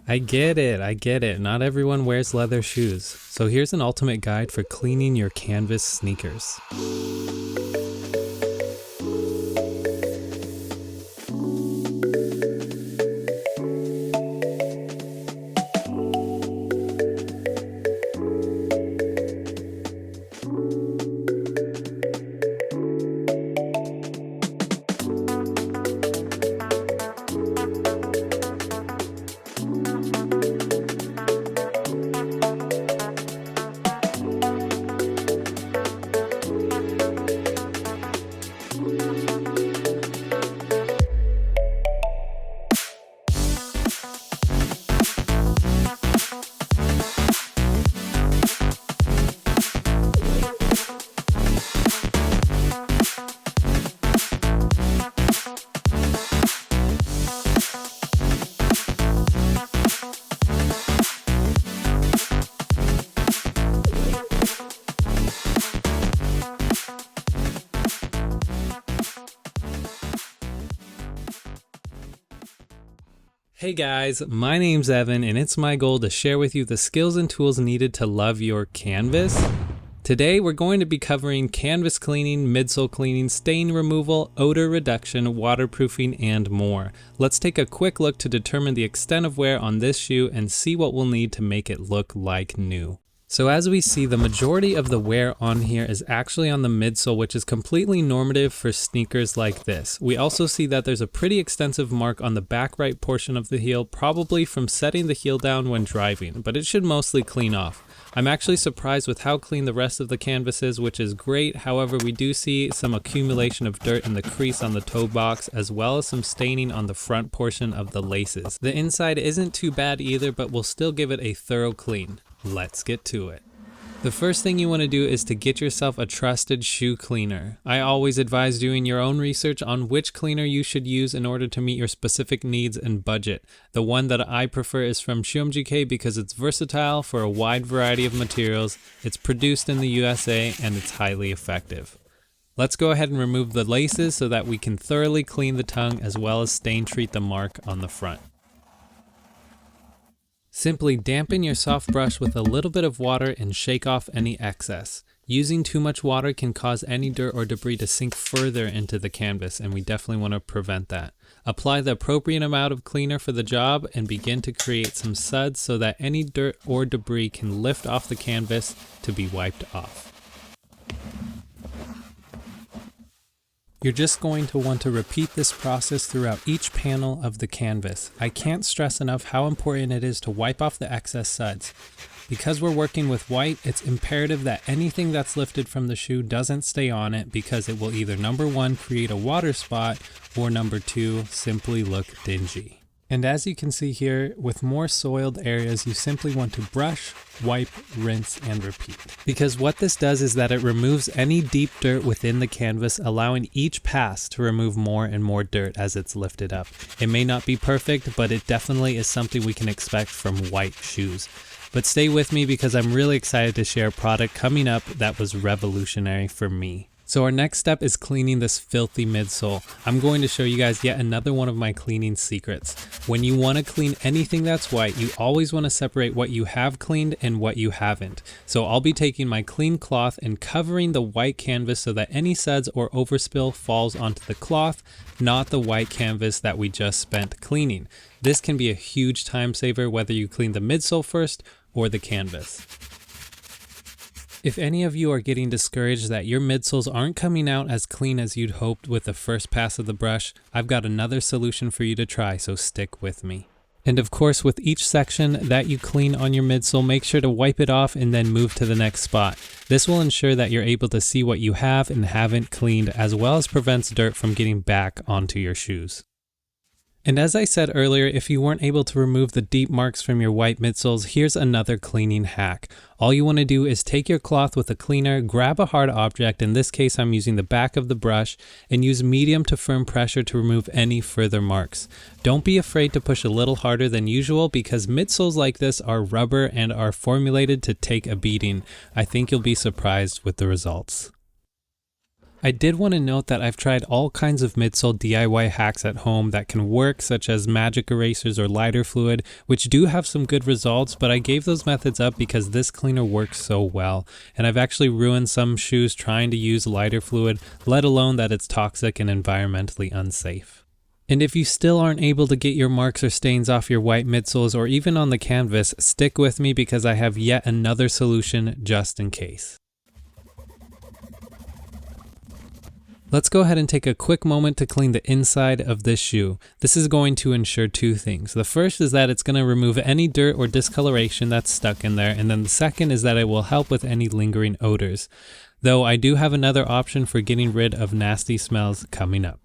I get it. Not everyone wears leather shoes. So here's an ultimate guide for cleaning your canvas sneakers. Hey guys, my name's Evan and it's my goal to share with you the skills and tools needed to love your canvas. Today we're going to be covering canvas cleaning, midsole cleaning, stain removal, odor reduction, waterproofing, and more. Let's take a quick look to determine the extent of wear on this shoe and see what we'll need to make it look like new. So as we see, the majority of the wear on here is actually on the midsole, which is completely normative for sneakers like this. We also see that there's a pretty extensive mark on the back right portion of the heel, probably from setting the heel down when driving, but it should mostly clean off. I'm actually surprised with how clean the rest of the canvas is, which is great. However, we do see some accumulation of dirt in the crease on the toe box, as well as some staining on the front portion of the laces. The inside isn't too bad either, but we'll still give it a thorough clean. Let's get to it. The first thing you want to do is to get yourself a trusted shoe cleaner. I always advise doing your own research on which cleaner you should use in order to meet your specific needs and budget. The one that I prefer is from ShoeMGK because it's versatile for a wide variety of materials, it's produced in the USA, and it's highly effective. Let's go ahead and remove the laces so that we can thoroughly clean the tongue as well as stain treat the mark on the front. Simply dampen your soft brush with a little bit of water and shake off any excess. Using too much water can cause any dirt or debris to sink further into the canvas, and we definitely want to prevent that. Apply the appropriate amount of cleaner for the job and begin to create some suds so that any dirt or debris can lift off the canvas to be wiped off. You're just going to want to repeat this process throughout each panel of the canvas. I can't stress enough how important it is to wipe off the excess suds. Because we're working with white, it's imperative that anything that's lifted from the shoe doesn't stay on it, because it will either number one, create a water spot, or number two, simply look dingy. And as you can see here, with more soiled areas, you simply want to brush, wipe, rinse, and repeat. Because what this does is that it removes any deep dirt within the canvas, allowing each pass to remove more and more dirt as it's lifted up. It may not be perfect, but it definitely is something we can expect from white shoes. But stay with me because I'm really excited to share a product coming up that was revolutionary for me. So our next step is cleaning this filthy midsole. I'm going to show you guys yet another one of my cleaning secrets. When you want to clean anything that's white, you always want to separate what you have cleaned and what you haven't. So I'll be taking my clean cloth and covering the white canvas so that any suds or overspill falls onto the cloth, not the white canvas that we just spent cleaning. This can be a huge time saver whether you clean the midsole first or the canvas. If any of you are getting discouraged that your midsoles aren't coming out as clean as you'd hoped with the first pass of the brush, I've got another solution for you to try, so stick with me. And of course, with each section that you clean on your midsole, make sure to wipe it off and then move to the next spot. This will ensure that you're able to see what you have and haven't cleaned, as well as prevents dirt from getting back onto your shoes. And as I said earlier, if you weren't able to remove the deep marks from your white midsoles, here's another cleaning hack. All you want to do is take your cloth with a cleaner, grab a hard object, in this case I'm using the back of the brush, and use medium to firm pressure to remove any further marks. Don't be afraid to push a little harder than usual because midsoles like this are rubber and are formulated to take a beating. I think you'll be surprised with the results. I did want to note that I've tried all kinds of midsole DIY hacks at home that can work, such as magic erasers or lighter fluid, which do have some good results, but I gave those methods up because this cleaner works so well. And I've actually ruined some shoes trying to use lighter fluid, let alone that it's toxic and environmentally unsafe. And if you still aren't able to get your marks or stains off your white midsoles or even on the canvas, stick with me because I have yet another solution just in case. Let's go ahead and take a quick moment to clean the inside of this shoe. This is going to ensure two things. The first is that it's going to remove any dirt or discoloration that's stuck in there, and then the second is that it will help with any lingering odors. Though I do have another option for getting rid of nasty smells coming up.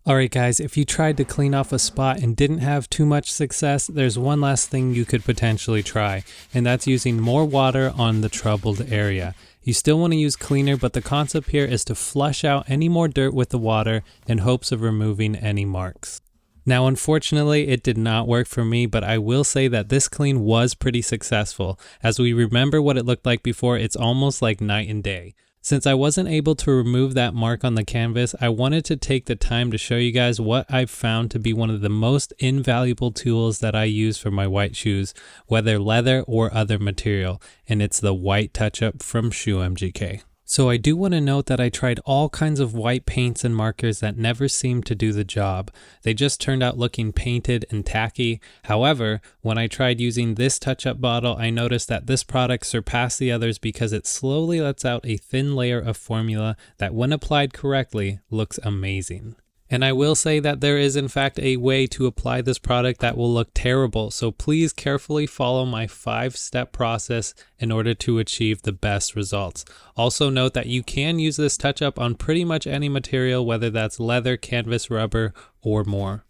Alright guys, if you tried to clean off a spot and didn't have too much success, there's one last thing you could potentially try, and that's using more water on the troubled area. You still want to use cleaner, but the concept here is to flush out any more dirt with the water in hopes of removing any marks. Now unfortunately it did not work for me, but I will say that this clean was pretty successful. As we remember what it looked like before, it's almost like night and day. Since I wasn't able to remove that mark on the canvas, I wanted to take the time to show you guys what I've found to be one of the most invaluable tools that I use for my white shoes, whether leather or other material, and it's the white touch-up from ShoeMGK. So I do want to note that I tried all kinds of white paints and markers that never seemed to do the job. They just turned out looking painted and tacky. However, when I tried using this touch-up bottle, I noticed that this product surpassed the others because it slowly lets out a thin layer of formula that, when applied correctly, looks amazing. And I will say that there is in fact a way to apply this product that will look terrible, so please carefully follow my 5-step process in order to achieve the best results. Also note that you can use this touch-up on pretty much any material, whether that's leather, canvas, rubber, or more.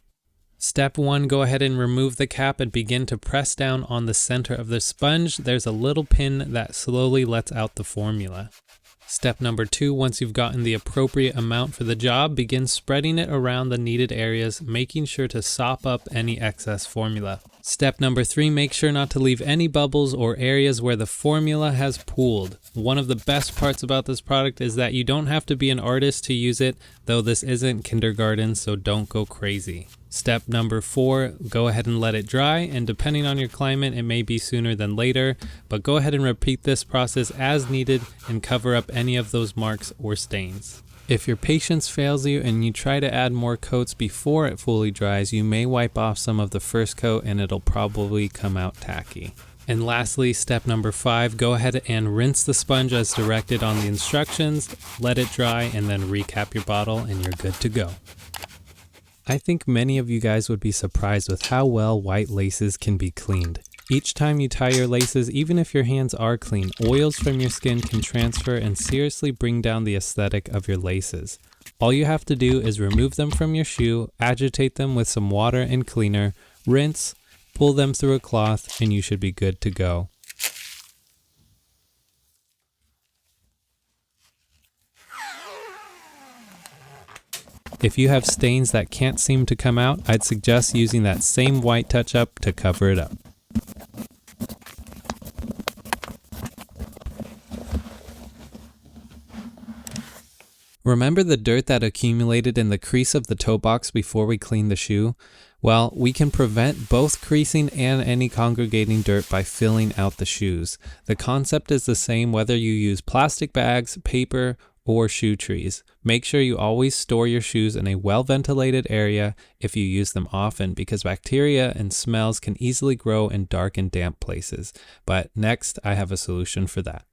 Step 1, go ahead and remove the cap and begin to press down on the center of the sponge. There's a little pin that slowly lets out the formula. Step number 2, once you've gotten the appropriate amount for the job, begin spreading it around the needed areas, making sure to sop up any excess formula. Step number 3, make sure not to leave any bubbles or areas where the formula has pooled. One of the best parts about this product is that you don't have to be an artist to use it, though this isn't kindergarten, so don't go crazy. Step number 4, go ahead and let it dry, and depending on your climate, it may be sooner than later, but go ahead and repeat this process as needed and cover up any of those marks or stains. If your patience fails you and you try to add more coats before it fully dries, you may wipe off some of the first coat and it'll probably come out tacky. And lastly, step number 5, go ahead and rinse the sponge as directed on the instructions, let it dry, and then recap your bottle and you're good to go. I think many of you guys would be surprised with how well white laces can be cleaned. Each time you tie your laces, even if your hands are clean, oils from your skin can transfer and seriously bring down the aesthetic of your laces. All you have to do is remove them from your shoe, agitate them with some water and cleaner, rinse, pull them through a cloth, and you should be good to go. If you have stains that can't seem to come out, I'd suggest using that same white touch-up to cover it up. Remember the dirt that accumulated in the crease of the toe box before we cleaned the shoe? Well, we can prevent both creasing and any congregating dirt by filling out the shoes. The concept is the same whether you use plastic bags, paper, or shoe trees. Make sure you always store your shoes in a well-ventilated area if you use them often, because bacteria and smells can easily grow in dark and damp places. But next, I have a solution for that.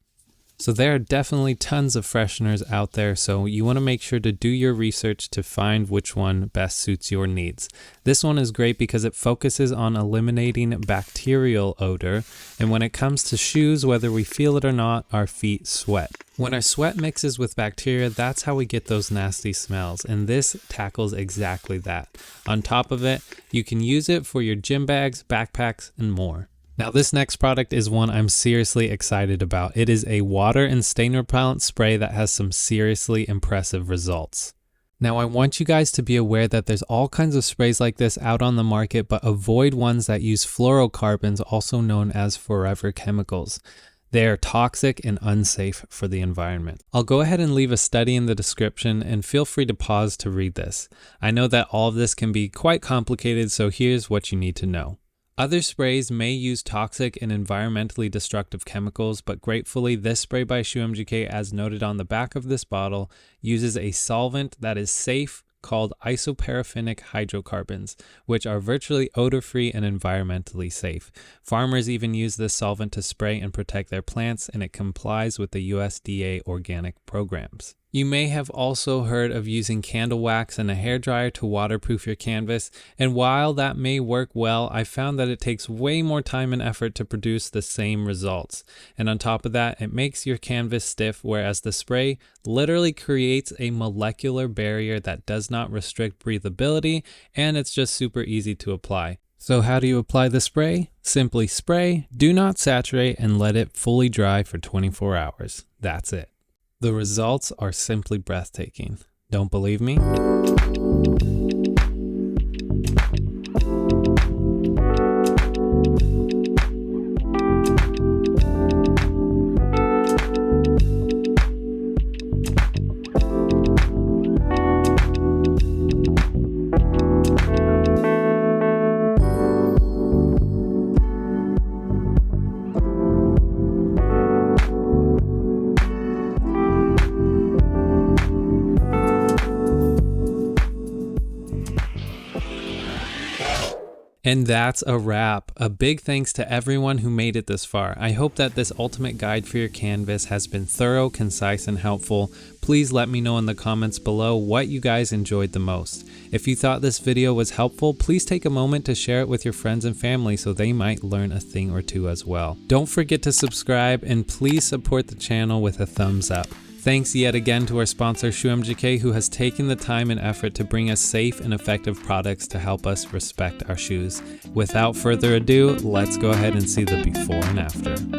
So there are definitely tons of fresheners out there, so you want to make sure to do your research to find which one best suits your needs. This one is great because it focuses on eliminating bacterial odor, and when it comes to shoes, whether we feel it or not, our feet sweat. When our sweat mixes with bacteria, that's how we get those nasty smells, and this tackles exactly that. On top of it, you can use it for your gym bags, backpacks, and more. Now this next product is one I'm seriously excited about. It is a water and stain repellent spray that has some seriously impressive results. Now I want you guys to be aware that there's all kinds of sprays like this out on the market, but avoid ones that use fluorocarbons, also known as forever chemicals. They are toxic and unsafe for the environment. I'll go ahead and leave a study in the description and feel free to pause to read this. I know that all of this can be quite complicated, so here's what you need to know. Other sprays may use toxic and environmentally destructive chemicals, but gratefully this spray by ShoeMGK, as noted on the back of this bottle, uses a solvent that is safe called isoparaffinic hydrocarbons, which are virtually odor-free and environmentally safe. Farmers even use this solvent to spray and protect their plants, and it complies with the USDA organic programs. You may have also heard of using candle wax and a hairdryer to waterproof your canvas, and while that may work well, I found that it takes way more time and effort to produce the same results. And on top of that, it makes your canvas stiff, whereas the spray literally creates a molecular barrier that does not restrict breathability, and it's just super easy to apply. So how do you apply the spray? Simply spray, do not saturate, and let it fully dry for 24 hours. That's it. The results are simply breathtaking. Don't believe me? And that's a wrap. A big thanks to everyone who made it this far. I hope that this ultimate guide for your canvas has been thorough, concise, and helpful. Please let me know in the comments below what you guys enjoyed the most. If you thought this video was helpful, please take a moment to share it with your friends and family so they might learn a thing or two as well. Don't forget to subscribe, and please support the channel with a thumbs up. Thanks yet again to our sponsor ShoeMGK, who has taken the time and effort to bring us safe and effective products to help us respect our shoes. Without further ado, let's go ahead and see the before and after.